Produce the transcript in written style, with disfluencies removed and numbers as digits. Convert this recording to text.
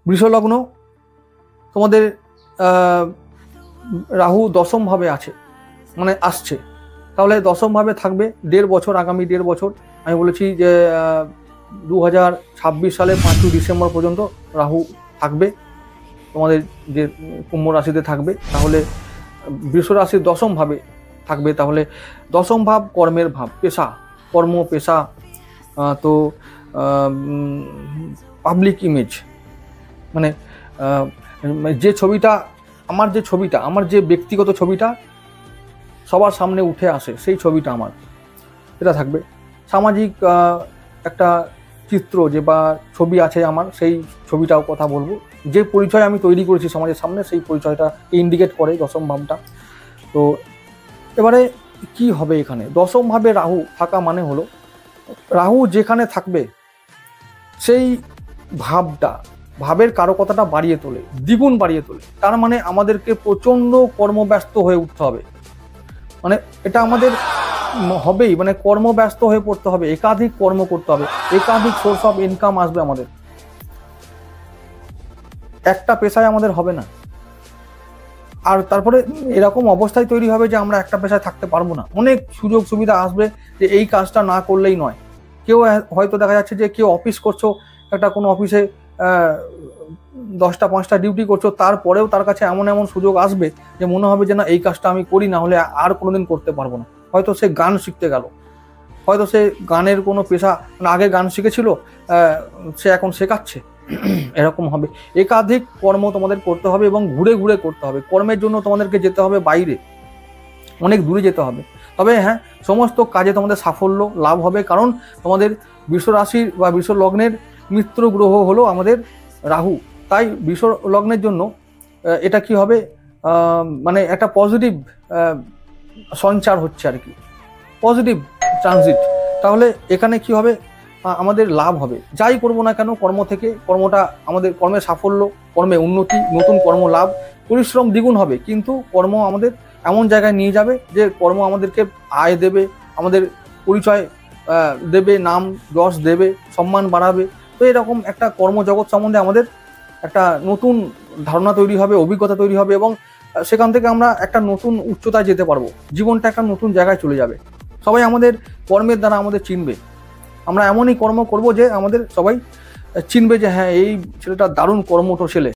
বৃষলগ্ন তোমাদের রাহু দশমভাবে আছে, মানে আসছে, তাহলে দশমভাবে থাকবে 1.5 বছর, আগামী 1.5 বছর। আমি বলেছি যে 2026 সালের 5ই ডিসেম্বর পর্যন্ত রাহু থাকবে তোমাদের যে কুম্ভ রাশিতে থাকবে। তাহলে বৃষ রাশির দশমভাবে থাকবে, তাহলে দশম ভাব কর্মের ভাব, পেশা, কর্ম, পেশা, তো পাবলিক ইমেজ, মানে যে ছবিটা আমার যে ব্যক্তিগত ছবিটা সবার সামনে উঠে আসে, সেই ছবিটা আমার, এটা থাকবে। সামাজিক একটা চিত্র যে বা ছবি আছে আমার, সেই ছবিটাও কথা বলবো। যে পরিচয় আমি তৈরি করেছি সমাজের সামনে, সেই পরিচয়টা ইন্ডিকেট করে দশম ভাবটা। তো এবারে কি হবে এখানে, দশম ভাবে রাহু থাকা মানে হলো, রাহু যেখানে থাকবে সেই ভাবের কারকতাটা বাড়িয়ে তোলে, দ্বিগুণ বাড়িয়ে তোলে। তার মানে আমাদেরকে প্রচণ্ড কর্মব্যস্ত হয়ে উঠতে হবে, মানে এটা আমাদের হবেই, মানে কর্মব্যস্ত হয়ে পড়তে হবে, একাধিক কর্ম করতে হবে, একাধিক সোর্স অফ ইনকাম আসবে আমাদের, একটা পেশায় আমাদের হবে না। আর তারপরে এরকম অবস্থায় তৈরি হবে যে আমরা একটা পেশায় থাকতে পারবো না, অনেক সুযোগ সুবিধা আসবে যে এই কাজটা না করলেই নয়। কেউ হয়তো দেখা যাচ্ছে যে কেউ অফিস করছো, একটা কোনো অফিসে 10টা 5টা ডিউটি করছো, তারপরেও তার কাছে এমন এমন সুযোগ আসবে যে মনে হবে যে না, এই কাজটা আমি করি, না হলে আর কোনোদিন করতে পারবো না। হয়তো সে গান শিখতে গেল, হয়তো সে গানের কোনো পেশা, মানে আগে গান শিখেছিল, সে এখন শেখাচ্ছে, এরকম হবে। একাধিক কর্ম তোমাদের করতে হবে এবং ঘুরে ঘুরে করতে হবে। কর্মের জন্য তোমাদেরকে যেতে হবে বাইরে, অনেক দূরে যেতে হবে। তবে হ্যাঁ, সমস্ত কাজে তোমাদের সাফল্য লাভ হবে, কারণ তোমাদের বৃষ রাশির বা বৃষ লগ্নের মিত্র গ্রহ হলো আমাদের রাহু। তাই বৃষ লগ্নের জন্য এটা কি হবে, মানে একটা পজিটিভ সঞ্চার হচ্ছে আর কি, পজিটিভ ট্রানজিট। তাহলে এখানে কি হবে, আমাদের লাভ হবে। যাই করবো না কেন কর্ম থেকে, কর্মটা আমাদের, কর্মের সাফল্য, কর্মে উন্নতি, নতুন কর্ম লাভ, পরিশ্রম দ্বিগুণ হবে, কিন্তু কর্ম আমাদের এমন জায়গায় নিয়ে যাবে যে কর্ম আমাদেরকে আয় দেবে, আমাদের পরিচয় দেবে, নাম যশ দেবে, সম্মান বাড়াবে। তো এরকম একটা কর্মজগৎ সম্বন্ধে আমাদের একটা নতুন ধারণা তৈরি হবে, অভিজ্ঞতা তৈরি হবে, এবং সেখান থেকে আমরা একটা নতুন উচ্চতায় যেতে পারবো, জীবনটা একটা নতুন জায়গায় চলে যাবে। সবাই আমাদের কর্মের দ্বারা আমাদের চিনবে, আমরা এমনই কর্ম করব যে আমাদের সবাই চিনবে যে হ্যাঁ, এই ছেলেটা দারুণ কর্মঠ ছেলে।